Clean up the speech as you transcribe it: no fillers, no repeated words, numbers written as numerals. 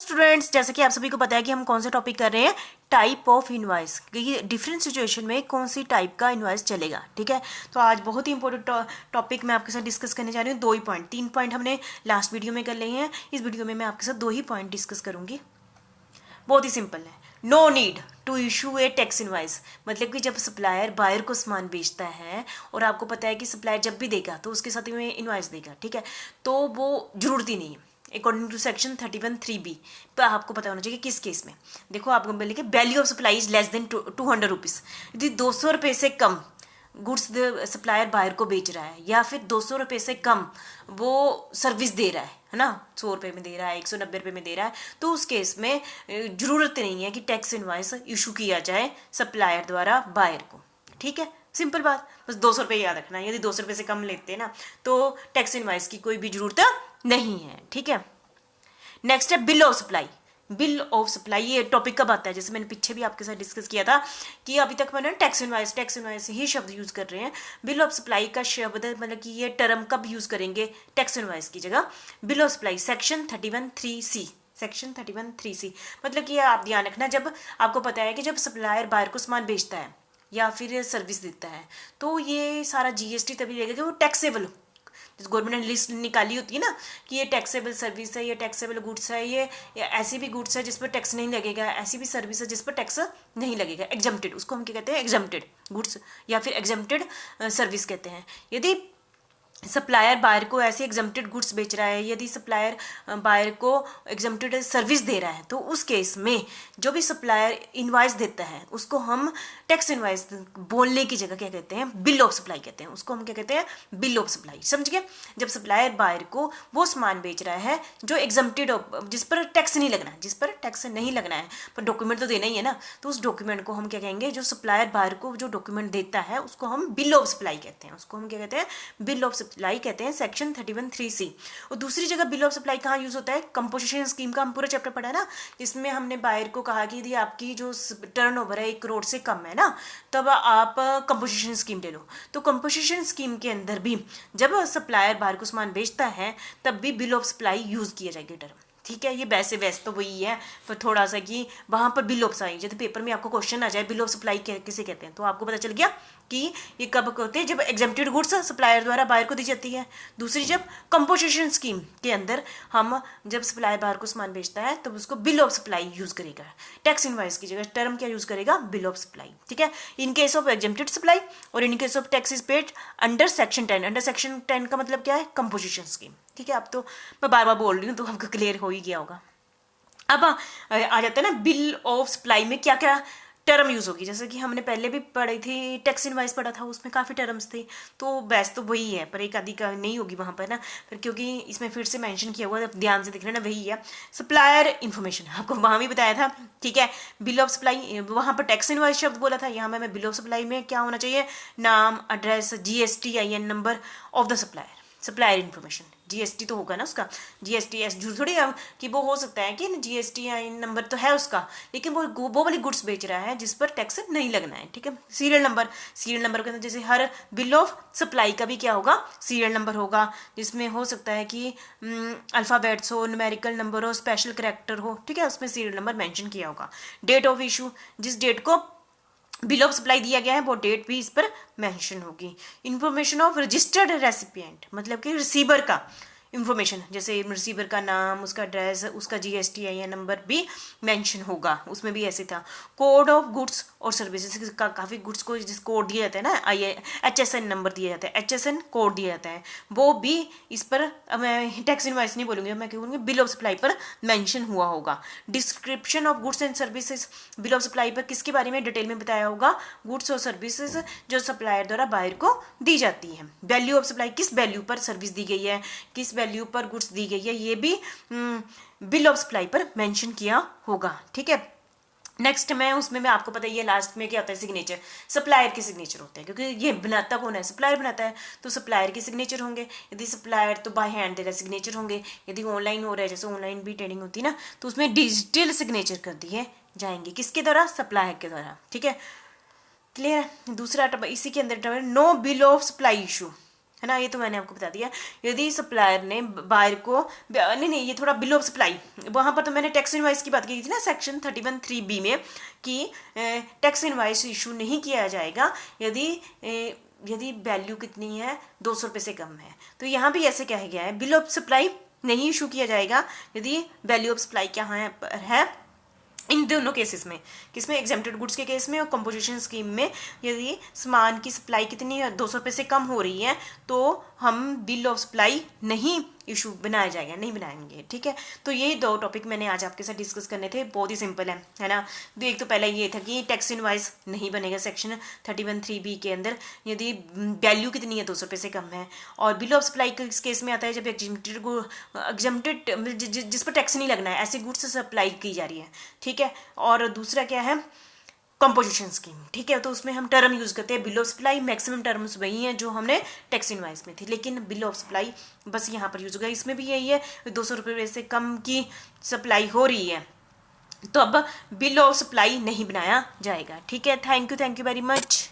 Students, जैसे कि आप सभी को पता है कि हम कौन सा टॉपिक कर रहे हैं, टाइप ऑफ इनवॉइस, कि डिफरेंट सिचुएशन में कौन सी टाइप का इनवॉइस चलेगा। ठीक है, तो आज बहुत ही इंपॉर्टेंट टॉपिक मैं आपके साथ डिस्कस करने जा रही हूँ। 2 ही पॉइंट, 3 पॉइंट हमने लास्ट वीडियो में कर लिए हैं। इस वीडियो में मैं आपके साथ 2 ही पॉइंट डिस्कस करूंगी। बहुत ही सिंपल है। No need to issue a tax invoice, मतलब कि जब सप्लायर बायर को सामान बेचता है और आपको पता है कि सप्लायर जब भी देगा तो उसके साथ में इनवाइस देगा, ठीक है, तो वो जरूरत ही नहीं है। अकॉर्डिंग टू सेक्शन 31(3)(b पर आपको पता होना चाहिए किस केस में। देखो, आपको बोले कि value of supply is less than 200 rupees, यदि 200 रुपये से कम गुड्स सप्लायर बायर को बेच रहा है या फिर 200 रुपये से कम वो सर्विस दे रहा है ना, 100 रुपये में दे रहा है, 190 रुपये में दे रहा है, तो उस केस में जरूरत नहीं है कि टैक्स इनवाइस इशू किया जाए सप्लायर द्वारा बायर को। ठीक है, सिंपल बात, बस 200 रुपये याद रखना है। यदि 200 रुपये से कम लेते हैं ना तो टैक्स इनवाइस की कोई भी जरूरत नहीं है। ठीक है, नेक्स्ट है bill of supply. Bill of supply ये टॉपिक कब आता है, जैसे मैंने पीछे भी आपके साथ डिस्कस किया था कि अभी तक मैंने टैक्स इनवाइस ही शब्द यूज कर रहे हैं। बिल ऑफ सप्लाई का शब्द मतलब कि ये टर्म कब यूज करेंगे टैक्स इनवाइस की जगह। Bill of supply section 31(3)(c, section 31(3)(c), मतलब कि आप ध्यान रखना, जब आपको पता है कि जब सप्लायर बायर को सामान बेचता है या फिर सर्विस देता है तो ये सारा जीएसटी तभी लगेगा कि वो टैक्सेबल हो। जिस गवर्नमेंट ने लिस्ट निकाली होती है ना कि ये टैक्सेबल सर्विस है, ये टैक्सेबल गुड्स है, ये ऐसी भी गुड्स है जिस पर टैक्स नहीं लगेगा, ऐसी भी सर्विस है जिस पर टैक्स नहीं लगेगा, एग्जम्प्टेड, उसको हम क्या कहते हैं, एग्जम्प्टेड गुड्स या फिर एग्जम्प्टेड सर्विस कहते हैं। यदि सप्लायर बायर को ऐसे एग्जम्प्टेड गुड्स बेच रहा है, यदि सप्लायर बायर को एग्जम्प्टेड सर्विस दे रहा है, तो उस केस में जो भी सप्लायर इनवाइस देता है उसको हम टैक्स इनवाइस बोलने की जगह क्या कहते हैं, बिल ऑफ सप्लाई कहते हैं। उसको हम क्या कहते हैं, बिल ऑफ सप्लाई। समझ गए, जब सप्लायर बायर को वो सामान बेच रहा है जो एग्जम्प्टेड, जिस पर टैक्स नहीं लगना है, जिस पर टैक्स नहीं लगना है, पर डॉक्यूमेंट तो देना ही है ना, तो उस डॉक्यूमेंट को हम क्या कहेंगे, जो सप्लायर बायर को जो डॉक्यूमेंट देता है उसको हम बिल ऑफ सप्लाई कहते हैं। उसको हम क्या कहते हैं, बिल ऑफ सप्लाई कहते हैं, सेक्शन 31(3)(c। और दूसरी जगह बिल ऑफ सप्लाई कहाँ यूज होता है, कंपोजिशन स्कीम का हम पूरा चैप्टर पढ़ा है ना, जिसमें हमने बायर को कहा कि यदि आपकी जो टर्नओवर है 1 करोड़ से कम है ना, तब आप कंपोजिशन स्कीम ले लो। तो कंपोजिशन स्कीम के अंदर भी जब सप्लायर बायर को सामान बेचता है तब भी बिल ऑफ सप्लाई यूज किया जाएगा टर्म। ठीक है, ये वैसे तो वही है, पर थोड़ा सा कि वहाँ पर बिल ऑफ सप्लाई, जब पेपर में आपको क्वेश्चन आ जाए बिल ऑफ सप्लाई किसे कहते हैं, तो आपको पता चल गया कि ये कब होते हैं, जब एग्जेम्प्टेड गुड्स सप्लायर द्वारा बायर को दी जाती है। दूसरी, जब कंपोजिशन स्कीम के अंदर हम जब सप्लायर बायर को सामान बेचता है तब उसको बिल ऑफ सप्लाई यूज करेगा। टैक्स इनवाइस की जगह टर्म क्या यूज करेगा, बिल ऑफ सप्लाई। ठीक है, in case of exempted supply और in case of tax is paid under section 10। Under section 10 का मतलब क्या है, कंपोजिशन स्कीम। ठीक है, अब तो मैं बार बार बोल रही हूँ तो आपको क्लियर हो ही गया होगा। अब आ जाता है ना बिल ऑफ सप्लाई में क्या क्या टर्म यूज होगी, जैसे कि हमने पहले भी पढ़ी थी, टैक्स इनवाइस पढ़ा था, उसमें काफ़ी टर्म्स थे, तो बेस्ट तो वही है, पर एक आदि का नहीं होगी वहाँ पर ना, फिर क्योंकि इसमें फिर से मेंशन किया हुआ है, ध्यान से देखना ना, वही है सप्लायर इन्फॉर्मेशन, आपको वहाँ भी बताया था। ठीक है, बिल ऑफ सप्लाई, वहाँ पर टैक्स इनवाइस शब्द बोला था, यहाँ मैं बिल ऑफ सप्लाई में क्या होना चाहिए, नाम, address, GSTIN number of the supplier, supplier information. GST तो होगा ना उसका, GSTS थोड़ी कि वो हो सकता है कि GSTIN नंबर तो है उसका, लेकिन वो वाली गुड्स बेच रहा है जिस पर टैक्स नहीं लगना है। ठीक है, सीरियल नंबर के अंदर जैसे हर बिल ऑफ सप्लाई का भी क्या होगा, सीरियल नंबर होगा, जिसमें हो सकता है कि अल्फ़ाबेट्स हो, न्यूमेरिकल नंबर हो, स्पेशल कैरेक्टर हो। ठीक है, उसमें सीरियल नंबर मेंशन किया होगा। डेट ऑफ इशू, जिस डेट को बिल ऑफ सप्लाई दिया गया है वो डेट भी इस पर मेंशन होगी। इंफॉर्मेशन ऑफ रजिस्टर्ड रेसिपिएंट, मतलब कि रिसीवर का इंफॉर्मेशन, जैसे रिसीवर का नाम, उसका एड्रेस, उसका GSTIN नंबर भी मेंशन होगा, उसमें भी ऐसे था। कोड ऑफ गुड्स और सर्विसेज का, काफ़ी गुड्स को जिस कोड दिया जाता है ना, HSN नंबर दिया जाता है, HSN कोड दिया जाता है, वो भी इस पर, मैं टैक्स इनवाइस नहीं बोलूँगी, मैं क्या बोलूँगी, बिल ऑफ सप्लाई पर मेंशन हुआ होगा। Description of goods and services, bill of supply पर किसके बारे में डिटेल में बताया होगा, गुड्स और सर्विसेज जो सप्लायर द्वारा बायर को दी जाती है। वैल्यू ऑफ सप्लाई, किस वैल्यू पर सर्विस दी गई है, किस वैल्यू पर गुड्स दी गई है, ये भी बिल ऑफ सप्लाई पर मेंशन किया होगा। ठीक है, नेक्स्ट मैं आपको पता ही है लास्ट में क्या होता है, सिग्नेचर, सप्लायर के सिग्नेचर होते हैं, क्योंकि ये बनाता कौन है, सप्लायर बनाता है, तो सप्लायर के सिग्नेचर होंगे। यदि सप्लायर तो बाय हैंड दे रहा है, सिग्नेचर होंगे। यदि ऑनलाइन हो रहा है, जैसे ऑनलाइन भी ट्रेडिंग होती है ना, तो उसमें डिजिटल सिग्नेचर कर दिए जाएंगे, किसके द्वारा, सप्लायर के द्वारा। ठीक है, क्लियर है। दूसरा इसी के अंदर no bill of supply issue, है ना, ये तो मैंने आपको बता दिया। यदि सप्लायर ने बायर को, नहीं नहीं, ये थोड़ा बिल ऑफ सप्लाई, वहाँ पर तो मैंने टैक्स इनवाइस की बात की थी ना सेक्शन 31(3)(b) में कि टैक्स इनवाइस इशू नहीं किया जाएगा यदि यदि वैल्यू कितनी है, 200 रुपये से कम है। तो यहाँ भी ऐसे कहा गया है, बिल ऑफ सप्लाई नहीं इशू किया जाएगा यदि वैल्यू ऑफ सप्लाई क्या है इन दोनों केसेस में, किसमें, एग्जेम्प्टेड गुड्स के केस में और कंपोजिशन स्कीम में। यदि सामान की सप्लाई कितनी है, 200 रुपये से कम हो रही है, तो हम बिल ऑफ सप्लाई नहीं इशू बनाया जाएगा, नहीं बनाएंगे, ठीक है। तो यही दो टॉपिक मैंने आज आपके साथ डिस्कस करने थे, बहुत ही सिंपल है ना। तो एक तो पहला ये था कि टैक्स इनवाइस नहीं बनेगा सेक्शन 31(3)(b) के अंदर यदि वैल्यू कितनी है, 200 रुपये से कम है। और बिल ऑफ सप्लाई किस केस में आता है, जब एग्जेम्प्टेड जिस पर टैक्स नहीं लगना है ऐसे गुड्स सप्लाई की जा रही है, ठीक है। और दूसरा क्या है, कंपोजिशन स्कीम, ठीक है। तो उसमें हम टर्म यूज़ करते हैं bill of supply, maximum terms वही हैं जो हमने टैक्स इनवाइस में थी, लेकिन बिल ऑफ सप्लाई बस यहाँ पर यूज होगा। इसमें भी यही है, 200 रुपये से कम की सप्लाई हो रही है तो अब बिल ऑफ सप्लाई नहीं बनाया जाएगा, ठीक है। Thank you very much.